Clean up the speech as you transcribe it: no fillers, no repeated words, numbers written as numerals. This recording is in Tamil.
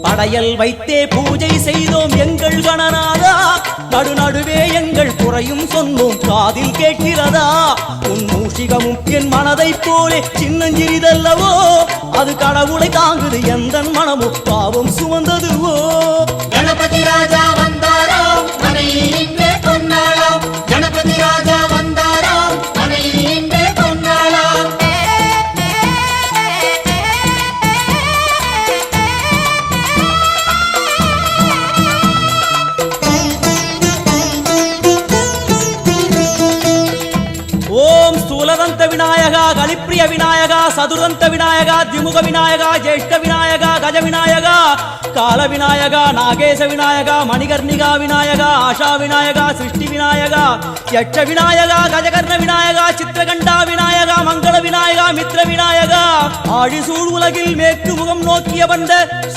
படையல் வைத்தே பூஜை செய்தோம் எங்கள் கணநாதா, நடுநடுவே எங்கள் குறையும் சொன்னோம் காதில் கேட்கிறதா? உன் மூஷிகமும் என் மனதைப் போலே சின்னஞ்சிறிதல்லவோ, அது கடவுளை தாங்குது எந்தன் மனமோ பாவம் சுமந்ததுவோ. கணபதி ராஜா வந்தாராம் மனையில் இன்றே பொன்னாளாம், கணபதி ராஜா வந்தாராம் மனையில் இன்றே பொன்னாளாம். ஓம் ஸ்தூலதந்த விநாயகா, கலிப்பிரிய விநாயகா, சதுர்தந்த விநாயகா, திமுக விநாயகா, ஜேஷ்ட விநாயகா, கஜ விநாயகா, கால விநாயகா, நாகேச விநாயகா, மணிகர்ணிகா விநாயகா, ஆஷா விநாயகா, சிருஷ்டி விநாயகா, யட்ச விநாயகா, கஜகர்ண விநாயகா, சித்திரகண்டா விநாயகா, மங்கள விநாயகா, மித்ர விநாயகா, ஆழிசூழ் உலகில் மேற்கு முகம் நோக்கிய வந்த